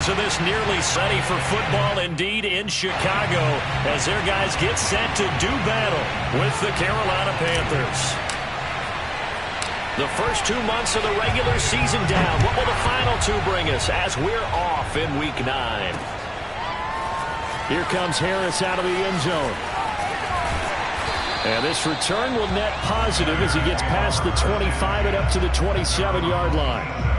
of this nearly ready for football indeed in Chicago as their guys get set to do battle with the Carolina Panthers. The first 2 months of the regular season down. What will the final two bring us as we're off in Week 9? Here comes Harris out of the end zone. And this return will net positive as he gets past the 25 and up to the 27-yard line.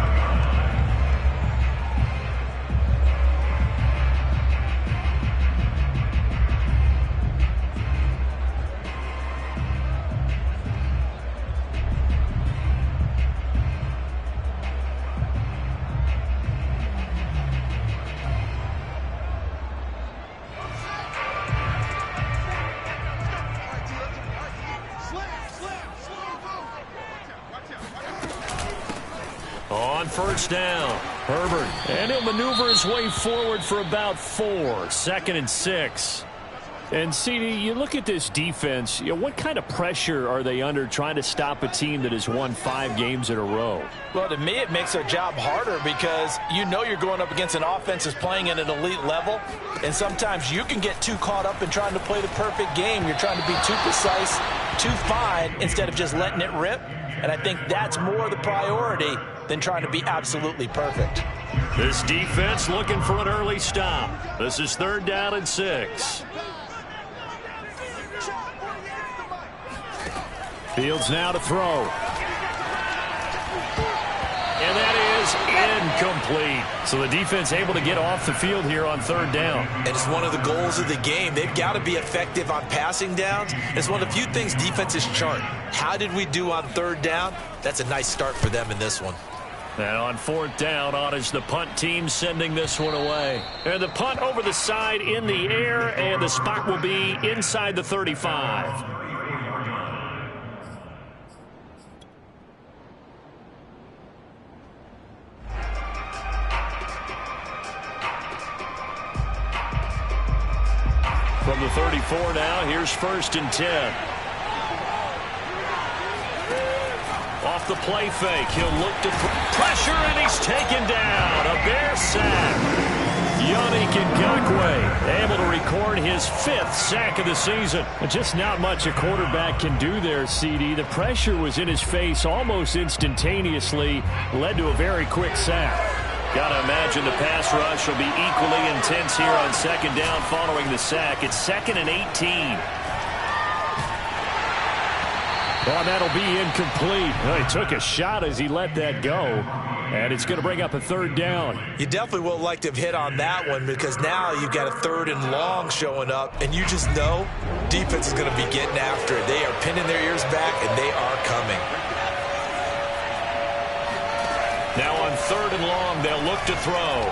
On first down, Herbert. And he'll maneuver his way forward for about 4. 2nd and 6. And, CD, you look at this defense, what kind of pressure are they under trying to stop a team that has won 5 games in a row? Well, to me, it makes their job harder because you know you're going up against an offense that's playing at an elite level, and sometimes you can get too caught up in trying to play the perfect game. You're trying to be too precise, too fine, instead of just letting it rip. And I think that's more the priority than trying to be absolutely perfect. This defense looking for an early stop. This is 3rd down and 6. Fields now to throw. And that is incomplete. So the defense able to get off the field here on 3rd down. And it's one of the goals of the game. They've got to be effective on passing downs. It's one of the few things defenses chart. How did we do on 3rd down? That's a nice start for them in this one. And on 4th down, on is the punt team sending this one away. And the punt over the side in the air, and the spot will be inside the 35. From the 34 now, here's 1st and 10. Off the play fake, he'll look to pressure, and he's taken down. A Bear sack. Yannick Ngakoue able to record his 5th sack of the season. Just not much a quarterback can do there, CD. The pressure was in his face almost instantaneously, led to a very quick sack. Got to imagine the pass rush will be equally intense here on 2nd down following the sack. It's 2nd and 18. Well, that'll be incomplete. Well, he took a shot as he let that go. And it's going to bring up a 3rd down. You definitely would like to have hit on that one because now you've got a 3rd and long showing up, and you just know defense is going to be getting after it. They are pinning their ears back, and they are coming. Now on 3rd and long, they'll look to throw.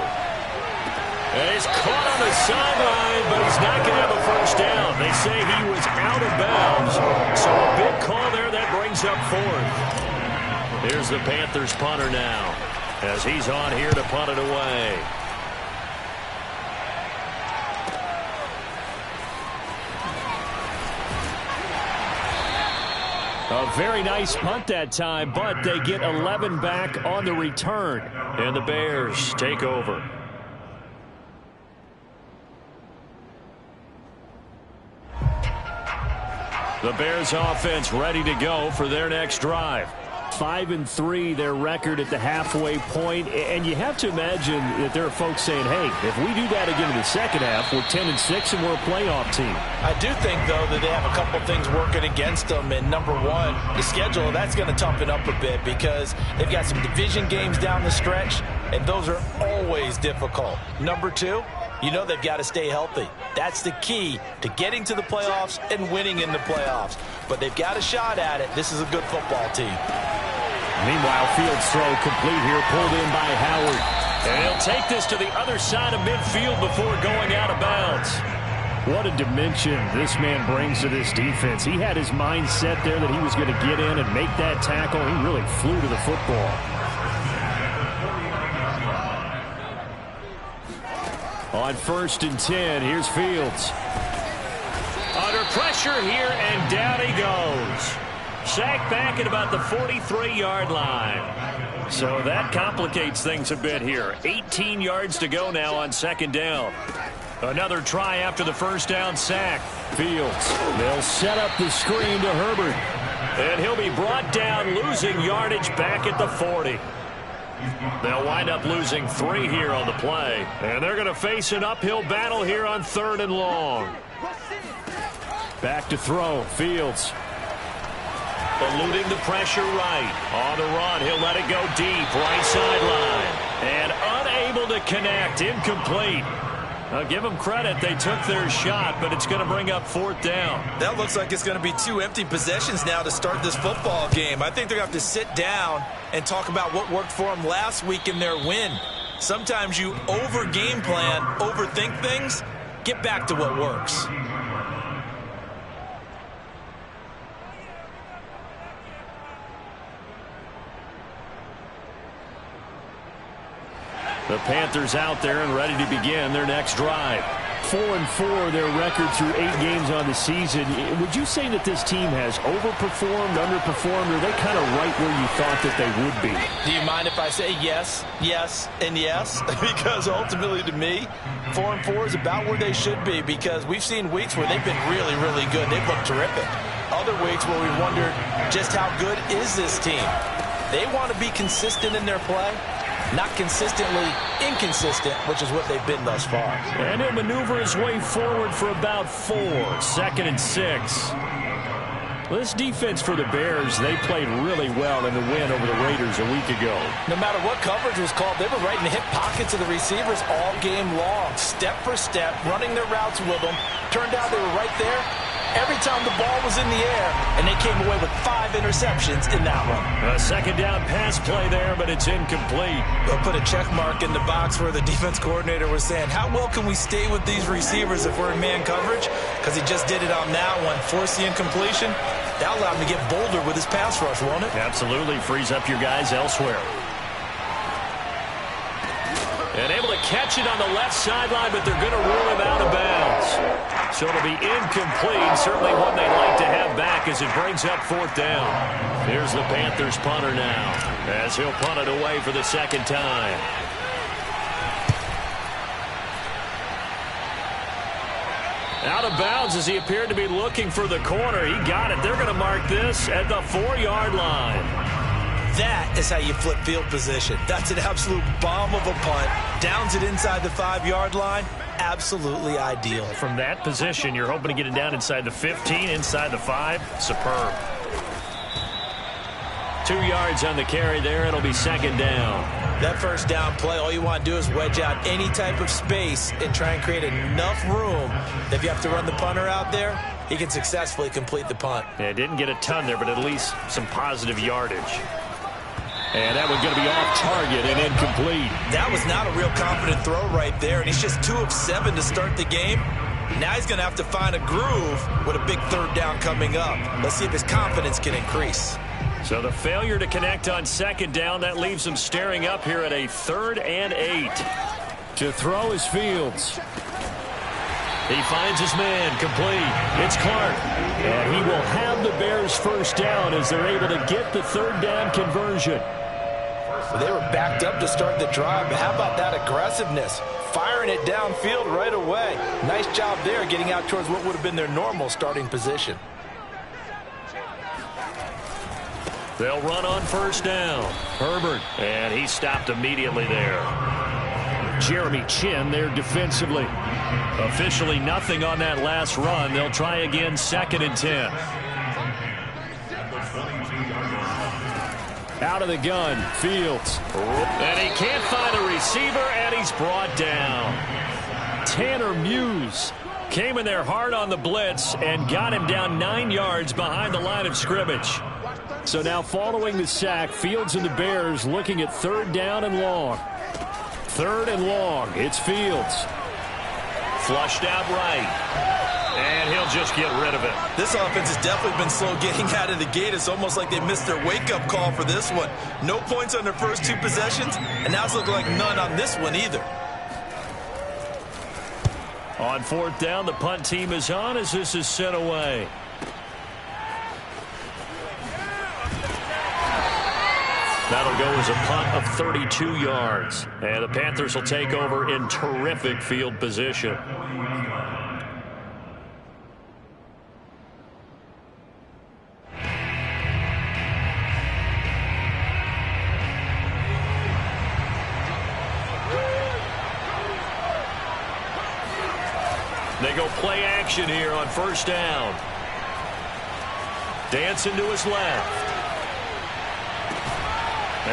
And he's caught on the sideline, but he's not going to have a 1st down. They say he was out of bounds. So a big call there that brings up 4th. Here's the Panthers punter now as he's on here to punt it away. A very nice punt that time, but they get 11 back on the return. And the Bears take over. The Bears offense ready to go for their next drive. 5-3 their record at the halfway point, and you have to imagine that there are folks saying, hey, if we do that again in the second half, we're 10-6 and we're a playoff team. I do think, though, that they have a couple things working against them. And number one, the schedule, that's going to toughen up a bit because they've got some division games down the stretch, and those are always difficult. Number two, you know they've got to stay healthy. That's the key to getting to the playoffs and winning in the playoffs. But they've got a shot at it. This is a good football team. Meanwhile, Fields' throw complete here, pulled in by Howard. And he'll take this to the other side of midfield before going out of bounds. What a dimension this man brings to this defense. He had his mind set there that he was going to get in and make that tackle. He really flew to the football. On 1st and 10, here's Fields. Under pressure here, and down he goes. Sacked back at about the 43-yard line. So that complicates things a bit here. 18 yards to go now on second down. Another try after the first down sack. Fields. They'll set up the screen to Herbert. And he'll be brought down, losing yardage back at the 40. They'll wind up losing 3 here on the play. And they're going to face an uphill battle here on 3rd and long. Back to throw. Fields. Eluding the pressure right. On the run, he'll let it go deep. Right sideline. And unable to connect. Incomplete. I'll give them credit. They took their shot, but it's going to bring up 4th down. That looks like it's going to be 2 empty possessions now to start this football game. I think they're going to have to sit down and talk about what worked for them last week in their win. Sometimes you over-game plan, overthink things. Get back to what works. The Panthers out there and ready to begin their next drive. 4-4 their record through 8 games on the season. Would you say that this team has overperformed, underperformed, or are they kind of right where you thought that they would be? Do you mind if I say yes, yes, and yes? Because ultimately to me, 4-4 is about where they should be, because we've seen weeks where they've been really, really good. They've looked terrific. Other weeks where we wondered just how good is this team. They want to be consistent in their play. Not consistently inconsistent, which is what they've been thus far. And he'll maneuver his way forward for about 4. 2nd and 6. This defense for the Bears, they played really well in the win over the Raiders a week ago. No matter what coverage was called, they were right in the hip pockets of the receivers all game long. Step for step, running their routes with them. Turned out they were right there every time the ball was in the air, and they came away with 5 interceptions in that one. A 2nd down pass play there, but it's incomplete. They'll put a check mark in the box where the defense coordinator was saying, how well can we stay with these receivers if we're in man coverage? Because he just did it on that one. Force the incompletion. That allowed him to get bolder with his pass rush, won't it? Absolutely. Frees up your guys elsewhere. And able to catch it on the left sideline, but they're going to rule him out of bounds. So it'll be incomplete. Certainly one they'd like to have back as it brings up 4th down. Here's the Panthers punter now, as he'll punt it away for the 2nd time. Out of bounds as he appeared to be looking for the corner. He got it. They're going to mark this at the 4-yard line. That is how you flip field position. That's an absolute bomb of a punt. Downs it inside the 5-yard line. Absolutely ideal. From that position, you're hoping to get it down inside the 15, inside the 5. Superb. 2 yards on the carry there. It'll be 2nd down. That first down play, all you want to do is wedge out any type of space and try and create enough room that if you have to run the punter out there, he can successfully complete the punt. Yeah, didn't get a ton there, but at least some positive yardage. And that one's going to be off target and incomplete. That was not a real confident throw right there, and he's just 2 of 7 to start the game. Now he's going to have to find a groove with a big 3rd down coming up. Let's see if his confidence can increase. So the failure to connect on 2nd down, that leaves him staring up here at a 3rd and 8. To throw is Fields. He finds his man, complete. It's Clark. And he will have the Bears' first down as they're able to get the 3rd down conversion. Well, they were backed up to start the drive, but how about that aggressiveness? Firing it downfield right away. Nice job there getting out towards what would have been their normal starting position. They'll run on 1st down. Herbert, and he stopped immediately there. Jeremy Chin there defensively. Officially nothing on that last run. They'll try again 2nd and 10. Out of the gun, Fields. And he can't find a receiver, and he's brought down. Tanner Muse came in there hard on the blitz and got him down 9 yards behind the line of scrimmage. So now following the sack, Fields and the Bears looking at 3rd down and long. 3rd and long. It's Fields. Flushed out right. And he'll just get rid of it. This offense has definitely been slow getting out of the gate. It's almost like they missed their wake-up call for this one. No points on their first 2 possessions, and now it's looking like none on this one either. On 4th down, the punt team is on as this is sent away. That'll will go as a punt of 32 yards. And the Panthers will take over in terrific field position. They go play action here on first down. Dancing to his left.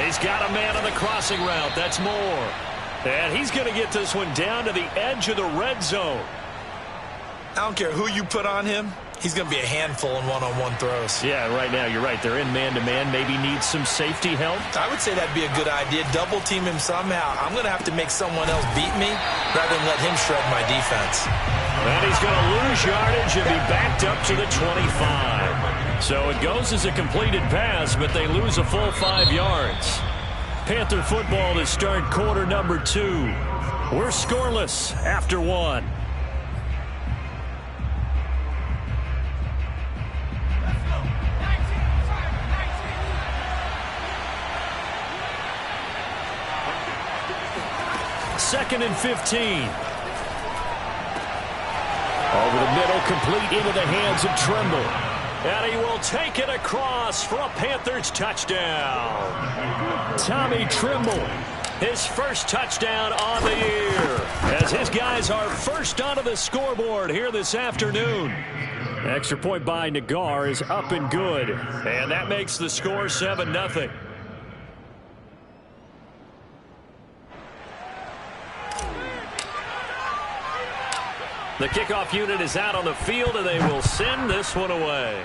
He's got a man on the crossing route. That's Moore. And he's going to get this one down to the edge of the red zone. I don't care who you put on him. He's going to be a handful in one-on-one throws. Yeah, right now, you're right. They're in man-to-man. Maybe needs some safety help. I would say that'd be a good idea. Double team him somehow. I'm going to have to make someone else beat me rather than let him shred my defense. And he's going to lose yardage and be backed up to the 25. So it goes as a completed pass, but they lose a full 5 yards. Panther football to start quarter number 2. We're scoreless after 1. Second and 15. Over the middle, complete into the hands of Trimble. And he will take it across for a Panthers touchdown. Tommy Trimble, his first touchdown on the year, as his guys are first onto the scoreboard here this afternoon. Extra point by Nagar is up and good, and that makes the score 7-0. The kickoff unit is out on the field, and they will send this one away.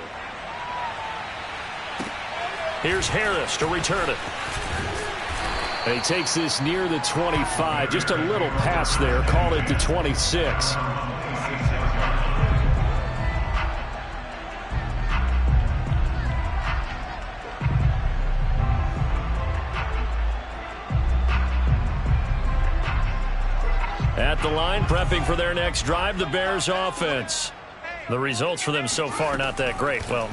Here's Harris to return it. And he takes this near the 25. Just a little pass there. Call it the 26. At the line, prepping for their next drive, the Bears offense. The results for them so far, not that great. Well,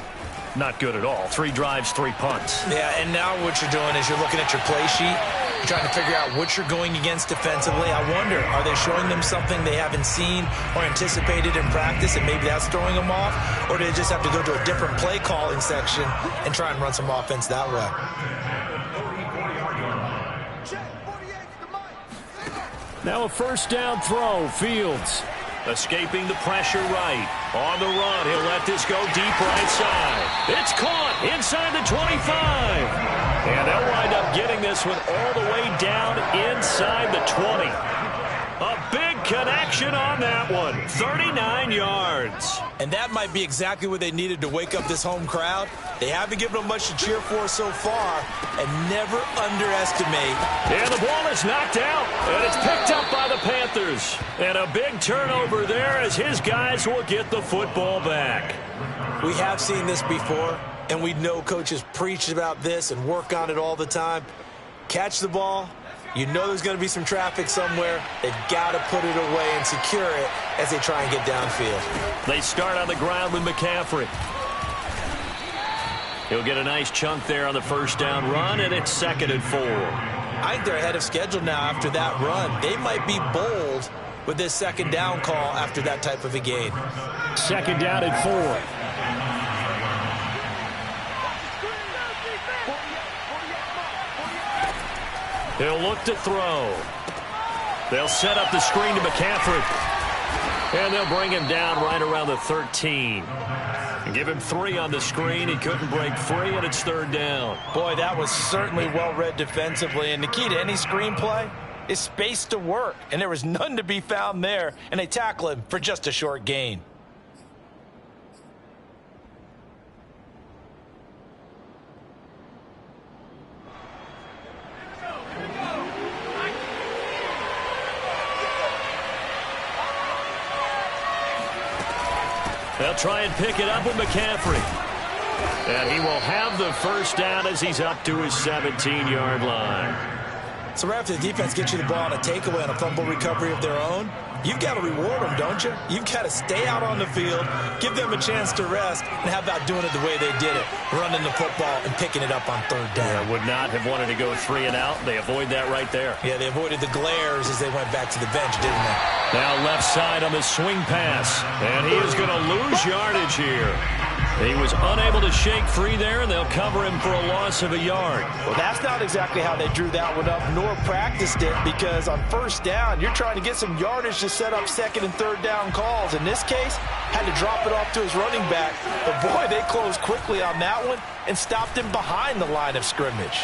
not good at all. 3 drives, 3 punts. Yeah, and now what you're doing is you're looking at your play sheet. You're trying to figure out what you're going against defensively. I wonder, are they showing them something they haven't seen or anticipated in practice, and maybe that's throwing them off? Or do they just have to go to a different play calling section and try and run some offense that way? Now a first down throw. Fields escaping the pressure right. On the run, he'll let this go deep right side. It's caught inside the 25. And they'll wind up getting this one all the way down inside the 20. A big connection on that one. 39 yards. And that might be exactly what they needed to wake up this home crowd. They haven't given them much to cheer for so far, and never underestimate. And the ball is knocked out, and it's picked up by the Panthers. And a big turnover there as his guys will get the football back. We have seen this before, and we know coaches preach about this and work on it all the time. Catch the ball. You know there's going to be some traffic somewhere. They've got to put it away and secure it as they try and get downfield. They start on the ground with McCaffrey. He'll get a nice chunk there on the first down run, and it's 2nd and 4. I think they're ahead of schedule now after that run. They might be bold with this second down call after that type of a gain. 2nd down and 4. He'll look to throw. They'll set up the screen to McCaffrey. And they'll bring him down right around the 13. And give him 3 on the screen. He couldn't break free, and it's 3rd down. Boy, that was certainly well-read defensively. And the key to any screenplay is space to work. And there was none to be found there. And they tackle him for just a short gain. They'll try and pick it up with McCaffrey. And he will have the first down as he's up to his 17-yard line. So right after the defense gets you the ball on a takeaway on a fumble recovery of their own, you've got to reward them, don't you? You've got to stay out on the field, give them a chance to rest, and how about doing it the way they did it, running the football and picking it up on third down. Yeah, would not have wanted to go 3 and out. They avoid that right there. Yeah, they avoided the glares as they went back to the bench, didn't they? Now left side on the swing pass, and he is going to lose yardage here. He was unable to shake free there, and they'll cover him for a loss of a yard. Well, that's not exactly how they drew that one up, nor practiced it, because on first down, you're trying to get some yardage to set up second and third down calls. In this case, had to drop it off to his running back. But, boy, they closed quickly on that one and stopped him behind the line of scrimmage.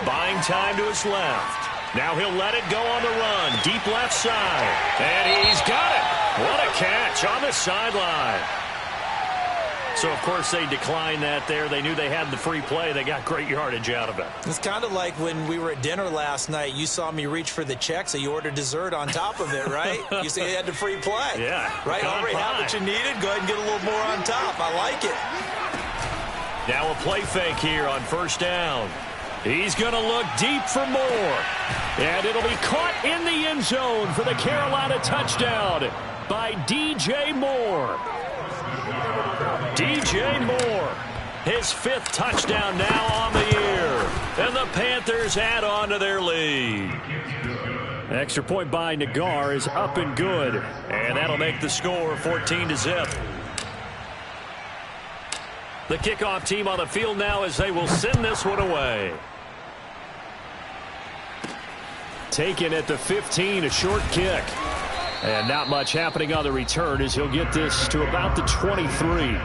Buying time to his left. Now he'll let it go on the run. Deep left side. And he's got it. What a catch on the sideline. So, of course, they declined that there. They knew they had the free play. They got great yardage out of it. It's kind of like when we were at dinner last night. You saw me reach for the check, so you ordered dessert on top of it, right? You said you had the free play. Yeah. Right? Already had what you needed. Go ahead and get a little more on top. I like it. Now a play fake here on first down. He's going to look deep for more. And it'll be caught in the end zone for the Carolina touchdown by DJ Moore. DJ Moore, his 5th touchdown now on the year. And the Panthers add on to their lead. Extra point by Nagar is up and good. And that'll make the score 14-0. The kickoff team on the field now as they will send this one away. Taken at the 15, a short kick. And not much happening on the return as he'll get this to about the 23.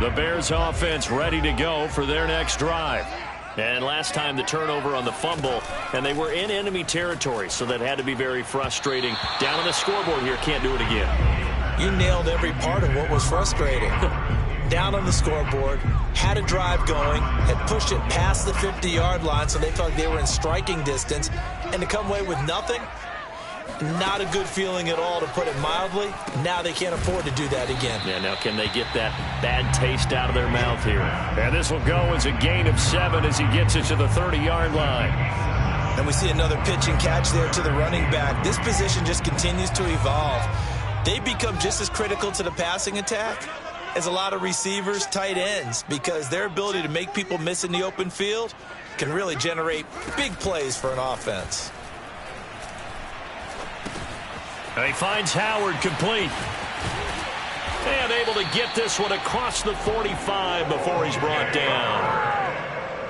The Bears offense ready to go for their next drive. And last time the turnover on the fumble, and they were in enemy territory, so that had to be very frustrating. Down on the scoreboard here, can't do it again. You nailed every part of what was frustrating. Down on the scoreboard, had a drive going, had pushed it past the 50-yard line, so they felt like they were in striking distance, and to come away with nothing, not a good feeling at all, to put it mildly. Now they can't afford to do that again. Yeah, now can they get that bad taste out of their mouth here? And this will go as a gain of 7 as he gets it to the 30-yard line. And we see another pitch and catch there to the running back. This position just continues to evolve. They become just as critical to the passing attack as a lot of receivers, tight ends, because their ability to make people miss in the open field can really generate big plays for an offense. And he finds Howard complete. And able to get this one across the 45 before he's brought down.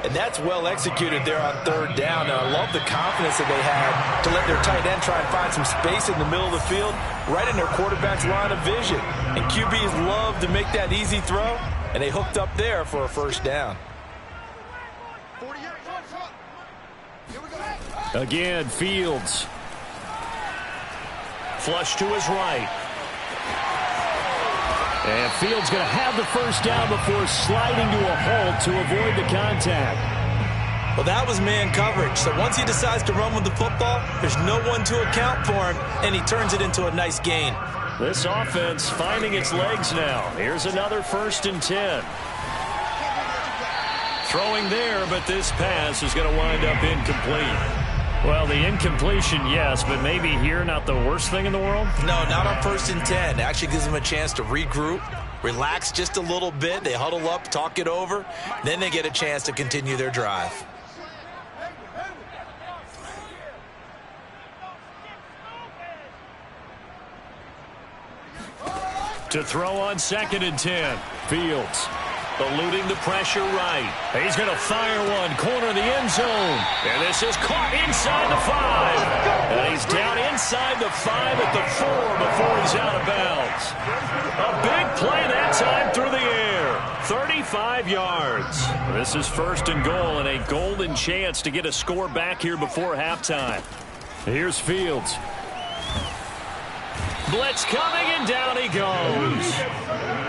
And that's well executed there on third down. And I love the confidence that they had to let their tight end try and find some space in the middle of the field, right in their quarterback's line of vision. And QBs love to make that easy throw, and they hooked up there for a first down. Again, Fields. Flush to his right. And Fields going to have the first down before sliding to a halt to avoid the contact. Well, that was man coverage. So once he decides to run with the football, there's no one to account for him, and he turns it into a nice gain. This offense finding its legs now. Here's another 1st and 10. Throwing there, but this pass is going to wind up incomplete. Well, the incompletion, yes, but maybe here not the worst thing in the world? No, not on 1st and 10. It actually gives them a chance to regroup, relax just a little bit. They huddle up, talk it over. Then they get a chance to continue their drive. To throw on 2nd and 10. Fields. Eluding the pressure right. He's going to fire one. Corner of the end zone. And this is caught inside the 5. And he's down inside the 5 at the 4 before he's out of bounds. A big play that time through the air. 35 yards. This is 1st and goal and a golden chance to get a score back here before halftime. Here's Fields. Blitz coming, and down he goes.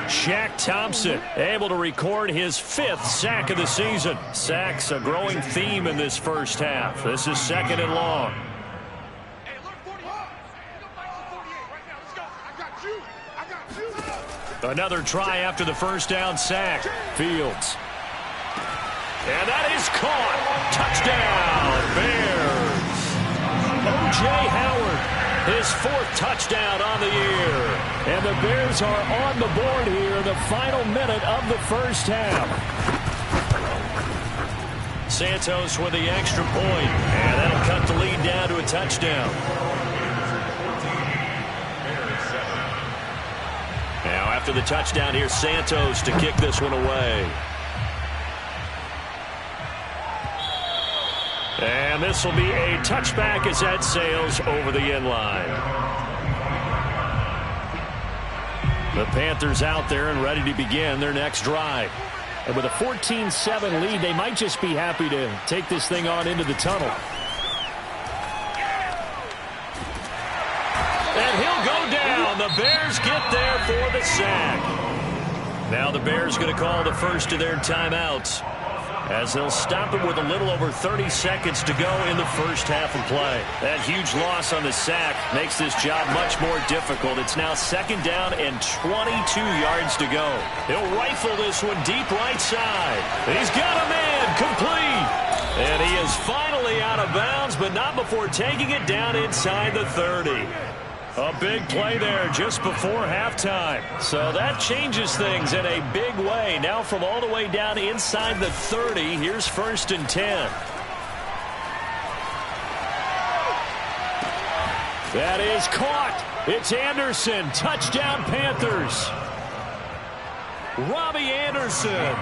Shaq Thompson able to record his 5th sack of the season. Sacks a growing theme in this first half. This is 2nd and long. Another try after the first down sack. Fields. And that is is caught. Touchdown, Bears. O.J. Howard, his 4th touchdown on the year. And the Bears are on the board here in the final minute of the first half. Santos with the extra point, and that'll cut the lead down to a touchdown. Now after the touchdown, here's Santos to kick this one away. And this will be a touchback as that sails over the end line. The Panthers out there and ready to begin their next drive. And with a 14-7 lead, they might just be happy to take this thing on into the tunnel. And he'll go down. The Bears get there for the sack. Now the Bears going to call the first of their timeouts, as they'll stop it with a little over 30 seconds to go in the first half of play. That huge loss on the sack makes this job much more difficult. It's now 2nd down and 22 yards to go. He'll rifle this one deep right side. He's got a man complete. And he is finally out of bounds, but not before taking it down inside the 30. A big play there just before halftime. So that changes things in a big way. Now from all the way down inside the 30, here's 1st and 10. That is caught. It's Anderson. Touchdown, Panthers. Robbie Anderson,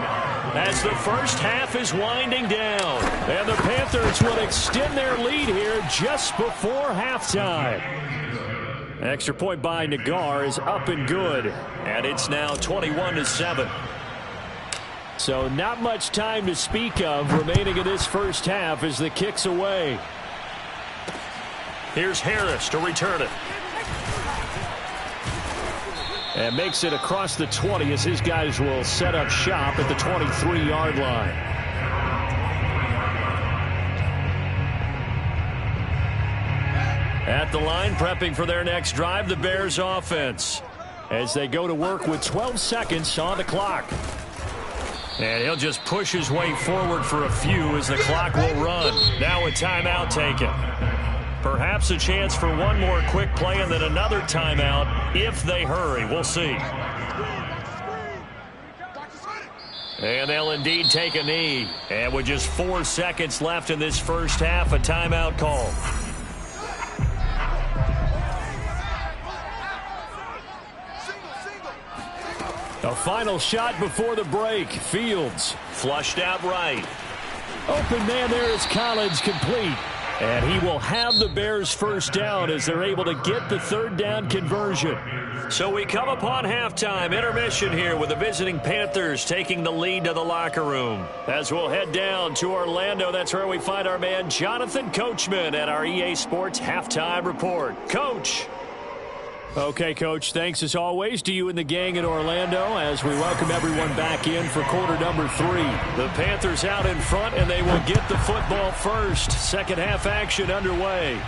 as the first half is winding down. And the Panthers will extend their lead here just before halftime. Extra point by Nagar is up and good, and it's now 21-7. So not much time to speak of remaining in this first half as the kick's away. Here's Harris to return it. And makes it across the 20 as his guys will set up shop at the 23-yard line. At the line, prepping for their next drive, the Bears offense, as they go to work with 12 seconds on the clock. And he'll just push his way forward for a few as the clock will run. Now a timeout taken. Perhaps a chance for one more quick play and then another timeout if they hurry. We'll see. And they'll indeed take a knee. And with just 4 seconds left in this first half, a timeout call. A final shot before the break. Fields flushed out right. Open man there is Collins, complete. And he will have the Bears first down as they're able to get the 3rd down conversion. So we come upon halftime intermission here with the visiting Panthers taking the lead to the locker room. As we'll head down to Orlando, that's where we find our man Jonathan Coachman at our EA Sports Halftime Report. Coach. Okay, Coach, thanks as always to you and the gang in Orlando as we welcome everyone back in for quarter number 3. The Panthers out in front, and they will get the football first. Second half action underway.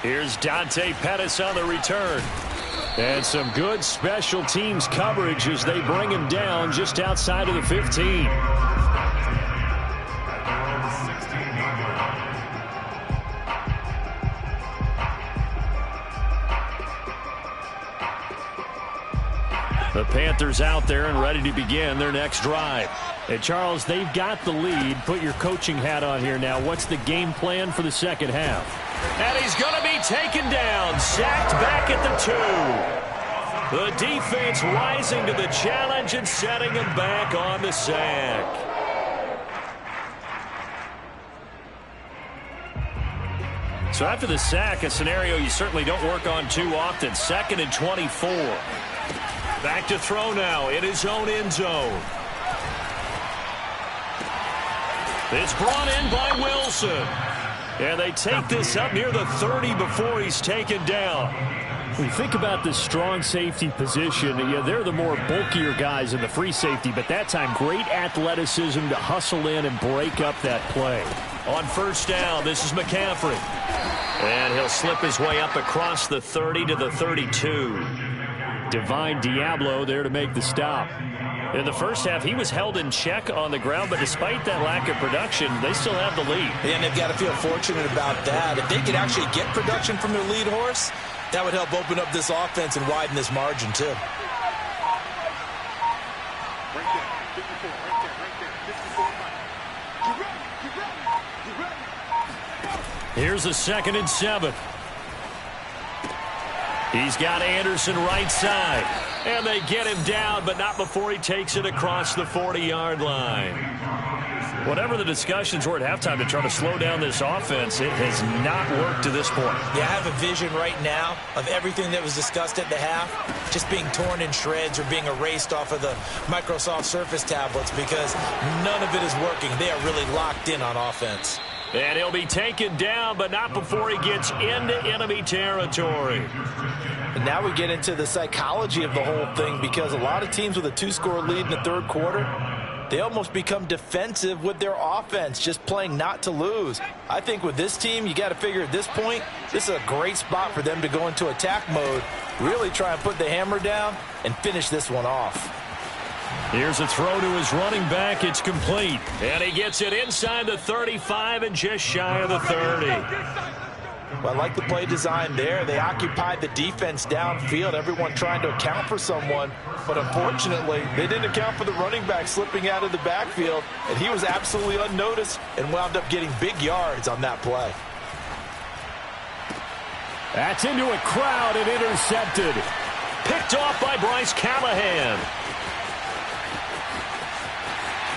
Here's Dante Pettis on the return. And some good special teams coverage as they bring him down just outside of the 15. The Panthers out there and ready to begin their next drive. And Charles, they've got the lead. Put your coaching hat on here now. What's the game plan for the second half? And he's going to be taken down, sacked back at the 2. The defense rising to the challenge and setting him back on the sack. So after the sack, a scenario you certainly don't work on too often. 2nd and 24. Back to throw now in his own end zone. It's brought in by Wilson. And they take this up near the 30 before he's taken down. When you think about the strong safety position, yeah, they're the more bulkier guys in the free safety, but that time great athleticism to hustle in and break up that play. On first down, this is McCaffrey. And he'll slip his way up across the 30 to the 32. Divine Diablo there to make the stop. In the first half, he was held in check on the ground, but despite that lack of production, they still have the lead. And they've got to feel fortunate about that. If they could actually get production from their lead horse, that would help open up this offense and widen this margin, too. Here's a 2nd and 7. He's got Anderson right side. And they get him down, but not before he takes it across the 40-yard line. Whatever the discussions were at halftime to try to slow down this offense, it has not worked to this point. Yeah, I have a vision right now of everything that was discussed at the half just being torn in shreds or being erased off of the Microsoft Surface tablets because none of it is working. They are really locked in on offense. And he'll be taken down, but not before he gets into enemy territory. And now we get into the psychology of the whole thing because a lot of teams with a 2-score lead in the third quarter, they almost become defensive with their offense, just playing not to lose. I think with this team, you got to figure at this point, this is a great spot for them to go into attack mode, really try and put the hammer down and finish this one off. Here's a throw to his running back. It's complete. And he gets it inside the 35 and just shy of the 30. Well, I like the play design there. They occupied the defense downfield, everyone trying to account for someone. But unfortunately, they didn't account for the running back slipping out of the backfield. And he was absolutely unnoticed and wound up getting big yards on that play. That's into a crowd and intercepted. Picked off by Bryce Callahan.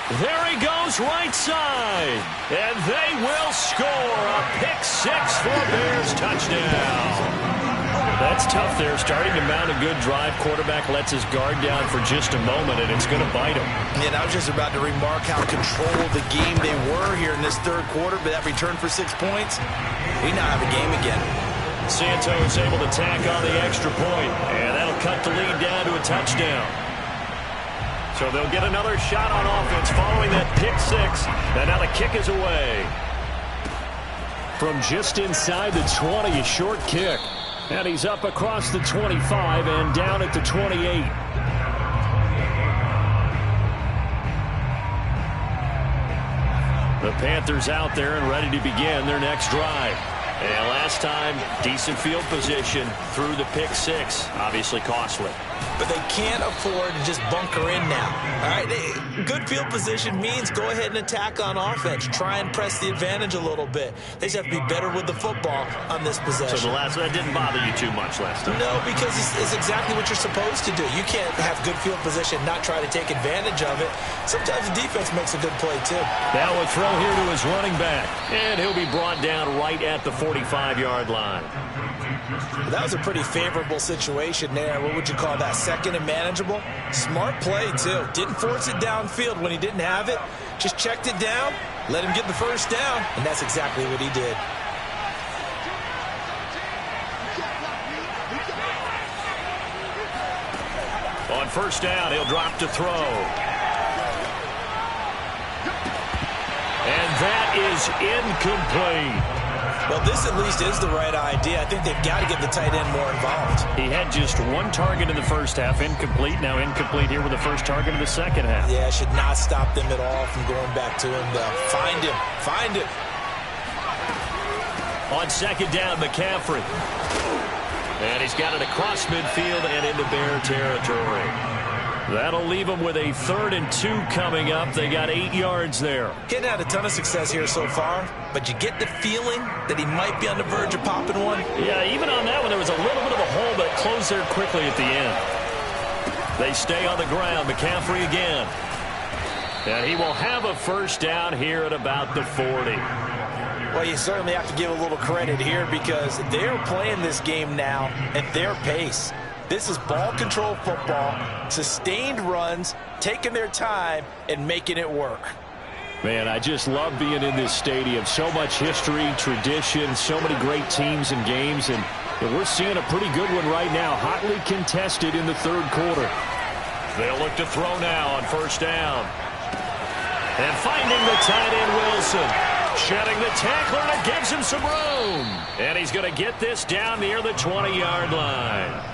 There he goes right side. And they will score a pick 6 for a Bears touchdown. That's tough there, starting to mount a good drive. Quarterback lets his guard down for just a moment, and it's going to bite him. And I was just about to remark how controlled the game they were here in this third quarter, but that return for 6 points, we now have a game again. Santos able to tack on the extra point, and that'll cut the lead down to a touchdown. So they'll get another shot on offense following that pick 6. And now the kick is away. From just inside the 20, a short kick. And he's up across the 25 and down at the 28. The Panthers out there and ready to begin their next drive. And last time, decent field position through the pick 6. Obviously costly. But they can't afford to just bunker in now. All right, good field position means go ahead and attack on offense. Try and press the advantage a little bit. They just have to be better with the football on this possession. So that didn't bother you too much last time? No, because it's exactly what you're supposed to do. You can't have good field position, not try to take advantage of it. Sometimes the defense makes a good play, too. Now a throw here to his running back. And he'll be brought down right at the 45-yard line. That was a pretty favorable situation there. What would you call that? Second and manageable? Smart play, too. Didn't force it downfield when he didn't have it. Just checked it down, let him get the first down, and that's exactly what he did. On first down, he'll drop to throw. And that is incomplete. Well, this at least is the right idea. I think they've got to get the tight end more involved. He had just one target in the first half, incomplete. Now incomplete here with the first target of the second half. Yeah, should not stop them at all from going back to him, though. Find him. Find him. On second down, McCaffrey. And he's got it across midfield and into Bear territory. That'll leave them with a 3rd and 2 coming up. They got 8 yards there. Getting had a ton of success here so far, but you get the feeling that he might be on the verge of popping one. Yeah, even on that one, there was a little bit of a hole, but it closed there quickly at the end. They stay on the ground. McCaffrey again. And he will have a first down here at about the 40. Well, you certainly have to give a little credit here because they're playing this game now at their pace. This is ball control football, sustained runs, taking their time, and making it work. Man, I just love being in this stadium. So much history, tradition, so many great teams and games, and we're seeing a pretty good one right now, hotly contested in the third quarter. They'll look to throw now on first down. And finding the tight end, Wilson. Shedding the tackler, and it gives him some room. And he's going to get this down near the 20-yard line.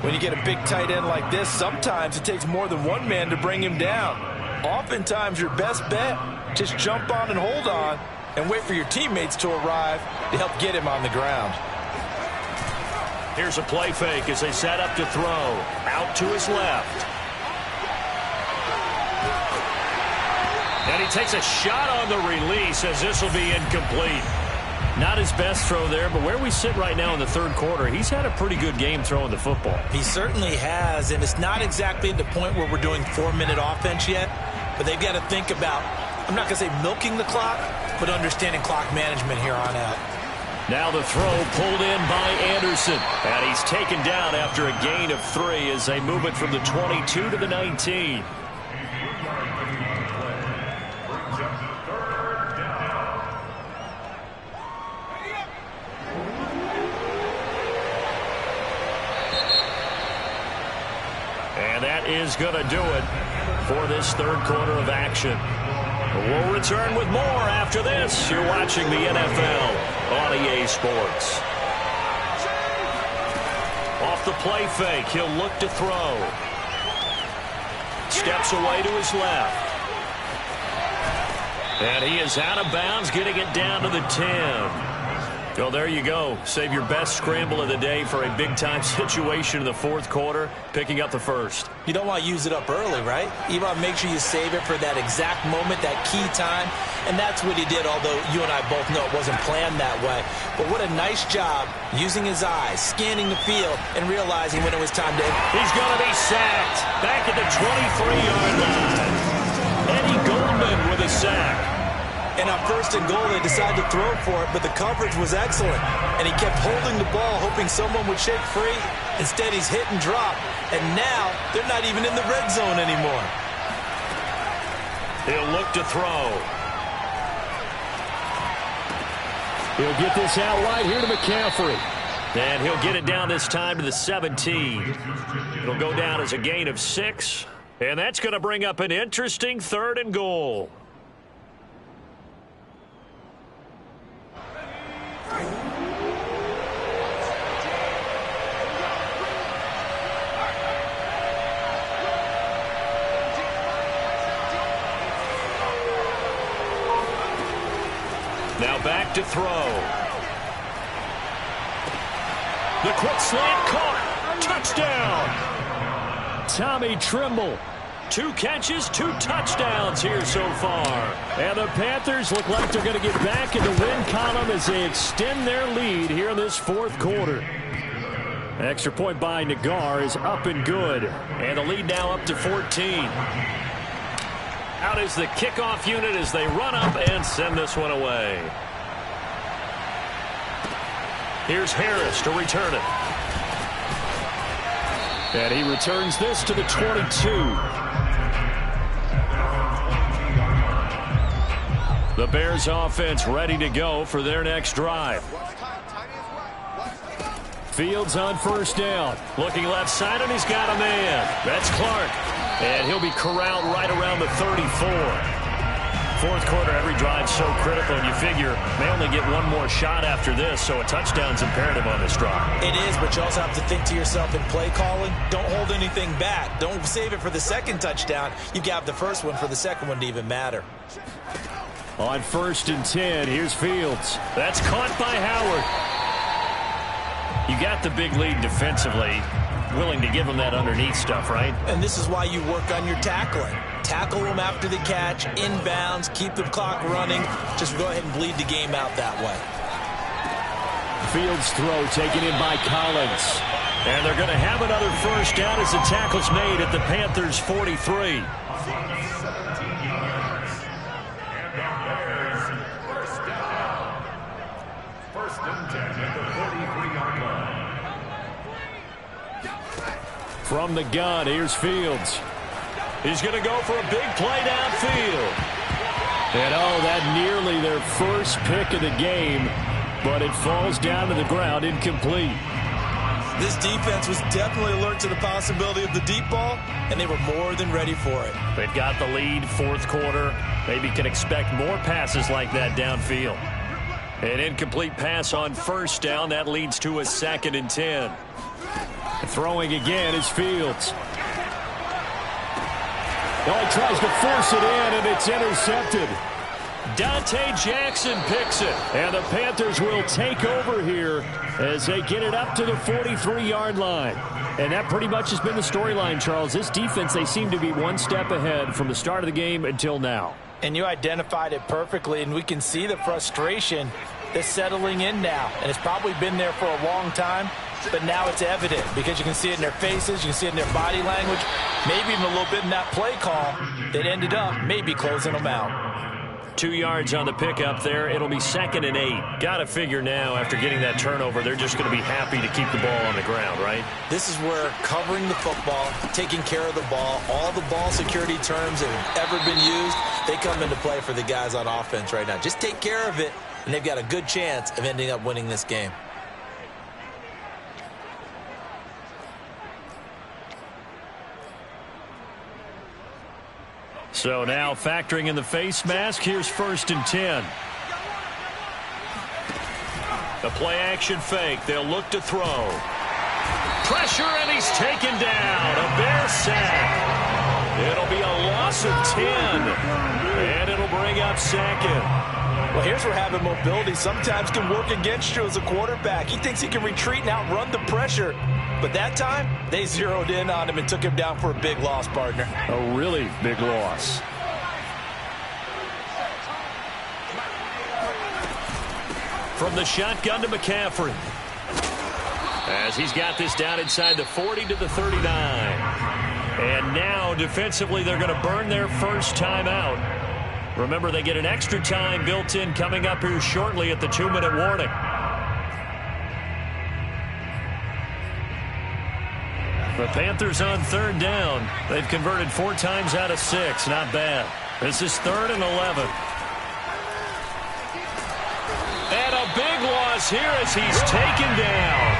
When you get a big tight end like this, sometimes it takes more than one man to bring him down. Oftentimes, your best bet, just jump on and hold on and wait for your teammates to arrive to help get him on the ground. Here's a play fake as they set up to throw. Out to his left. And he takes a shot on the release as this will be incomplete. Not his best throw there, but where we sit right now in the third quarter, he's had a pretty good game throwing the football. He certainly has, and it's not exactly at the point where we're doing 4-minute offense yet, but they've got to think about, I'm not going to say milking the clock, but understanding clock management here on out. Now the throw pulled in by Anderson, and he's taken down after a gain of 3 as they move it from the 22 to the 19. Is going to do it for this third quarter of action. We'll return with more after this. You're watching the NFL on EA Sports. Off the play fake, he'll look to throw. Steps away to his left. And he is out of bounds, getting it down to the 10. Well, there you go. Save your best scramble of the day for a big-time situation in the fourth quarter, picking up the first. You don't want to use it up early, right? You want to make sure you save it for that exact moment, that key time. And that's what he did, although you and I both know it wasn't planned that way. But what a nice job using his eyes, scanning the field, and realizing when it was time to... He's going to be sacked. Back at the 23-yard line. Eddie Goldman with a sack. And on first and goal, they decided to throw for it, but the coverage was excellent. And he kept holding the ball, hoping someone would shake free. Instead, he's hit and drop. And now, they're not even in the red zone anymore. He'll look to throw. He'll get this out right here to McCaffrey. And he'll get it down this time to the 17. It'll go down as a gain of 6. And that's going to bring up an interesting third and goal. Now back to throw. The quick slant caught. Touchdown. Tommy Tremble. 2 catches, 2 touchdowns here so far. And the Panthers look like they're going to get back in the win column as they extend their lead here in this fourth quarter. Extra point by Nagar is up and good. And the lead now up to 14. Out is the kickoff unit as they run up and send this one away. Here's Harris to return it. And he returns this to the 22. The Bears offense ready to go for their next drive. Fields on first down. Looking left side, and he's got a man. That's Clark. And he'll be corralled right around the 34. Fourth quarter, every drive so critical, and you figure they only get one more shot after this, so a touchdown's imperative on this drive. It is, but you also have to think to yourself in play calling, don't hold anything back. Don't save it for the second touchdown. You've got the first one for the second one to even matter. On first and 10, here's Fields. That's caught by Howard. You got the big lead defensively. Willing to give him that underneath stuff, right? And this is why you work on your tackling. Tackle them after the catch, inbounds, keep the clock running. Just go ahead and bleed the game out that way. Fields throw taken in by Collins. And they're going to have another first down as the tackle's made at the Panthers' 43. First and 10 at the 43-yard line. From the gun, here's Fields. He's going to go for a big play downfield. And oh, that nearly their first pick of the game, but it falls down to the ground incomplete. This defense was definitely alert to the possibility of the deep ball, and they were more than ready for it. They've got the lead, fourth quarter. Maybe can expect more passes like that downfield. An incomplete pass on first down. That leads to a 2nd and 10. Throwing again is Fields. Oh, he tries to force it in, and it's intercepted. Dante Jackson picks it, and the Panthers will take over here as they get it up to the 43-yard line. And that pretty much has been the storyline, Charles. This defense, they seem to be one step ahead from the start of the game until now. And you identified it perfectly, and we can see the frustration that's settling in now. And it's probably been there for a long time, but now it's evident because you can see it in their faces, you can see it in their body language, maybe even a little bit in that play call that ended up maybe closing them out. 2 yards on the pickup there. It'll be 2nd and 8. Got to figure now after getting that turnover, they're just going to be happy to keep the ball on the ground, right? This is where covering the football, taking care of the ball, all the ball security terms that have ever been used, they come into play for the guys on offense right now. Just take care of it, and they've got a good chance of ending up winning this game. So now factoring in the face mask, here's 1st and 10. The play action fake. They'll look to throw. Pressure, and he's taken down. A Bear sack. It'll be a loss of 10. And it'll bring up 2nd. Well, here's where having mobility sometimes can work against you as a quarterback. He thinks he can retreat and outrun the pressure. But that time, they zeroed in on him and took him down for a big loss, partner. A really big loss. From the shotgun to McCaffrey. As he's got this down inside the 40 to the 39. And now, defensively, they're going to burn their first timeout. Remember, they get an extra time built in coming up here shortly at the 2-minute warning. The Panthers on 3rd down. They've converted 4 times out of 6. Not bad. This is 3rd and 11. And a big loss here as he's taken down.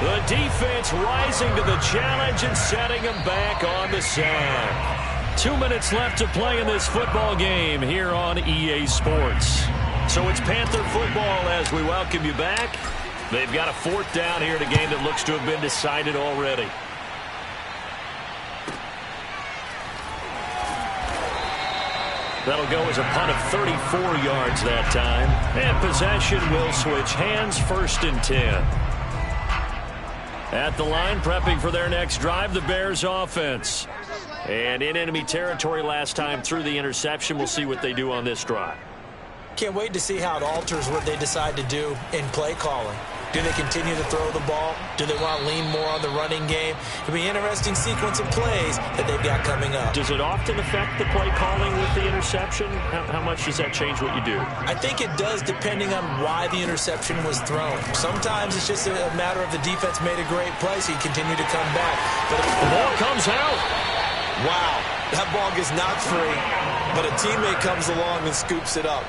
The defense rising to the challenge and setting him back on the sack. 2 minutes left to play in this football game here on EA Sports. So it's Panther football as we welcome you back. They've got a 4th down here in a game that looks to have been decided already. That'll go as a punt of 34 yards that time. And possession will switch hands, 1st and 10. At the line, prepping for their next drive, the Bears offense. And in enemy territory last time through the interception. We'll see what they do on this drive. Can't wait to see how it alters what they decide to do in play calling. Do they continue to throw the ball? Do they want to lean more on the running game? It'll be an interesting sequence of plays that they've got coming up. Does it often affect the play calling with the interception? How much does that change what you do? I think it does depending on why the interception was thrown. Sometimes it's just a matter of the defense made a great play, so you continue to come back. But if the ball comes out. Wow, that ball gets knocked free, but a teammate comes along and scoops it up.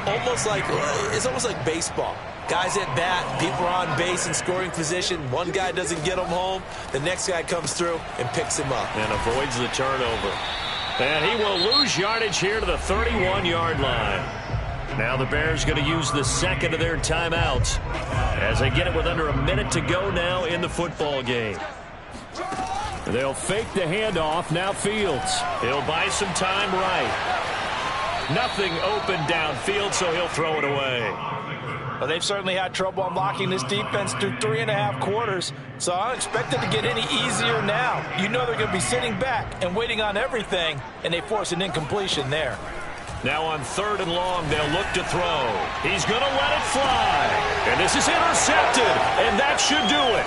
It's almost like baseball. Guys at bat, people are on base in scoring position. One guy doesn't get him home. The next guy comes through and picks him up. And avoids the turnover. And he will lose yardage here to the 31-yard line. Now the Bears going to use the 2nd of their timeouts as they get it with under a minute to go now in the football game. They'll fake the handoff. Now Fields. He'll buy some time right. Nothing open downfield, so he'll throw it away. Well, they've certainly had trouble unlocking this defense through 3.5 quarters, so I don't expect it to get any easier now. You know they're going to be sitting back and waiting on everything, and they force an incompletion there. Now on 3rd and long, they'll look to throw. He's going to let it fly. And this is intercepted, and that should do it.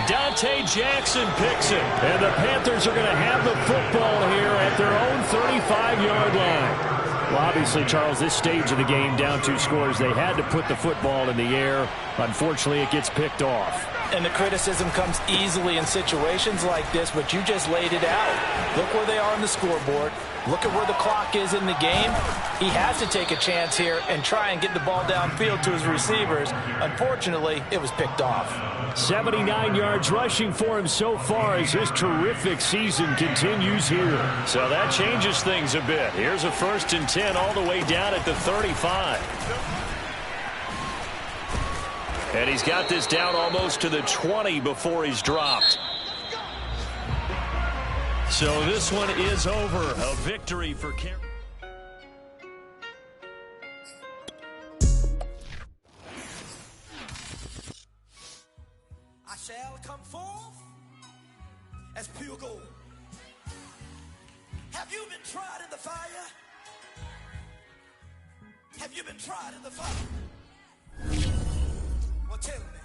Dante Jackson picks it. And the Panthers are going to have the football here at their own 35-yard line. Well, obviously, Charles, this stage of the game, down 2 scores, they had to put the football in the air. Unfortunately, it gets picked off. And the criticism comes easily in situations like this, but you just laid it out. Look where they are on the scoreboard. Look at where the clock is in the game. He has to take a chance here and try and get the ball downfield to his receivers. Unfortunately, it was picked off. 79 yards rushing for him so far as his terrific season continues here. So that changes things a bit. Here's a 1st and 10 all the way down at the 35. And he's got this down almost to the 20 before he's dropped. So this one is over. A victory for Carolina. I shall come forth as pure gold. Have you been tried in the fire? Have you been tried in the fire? Well, tell me.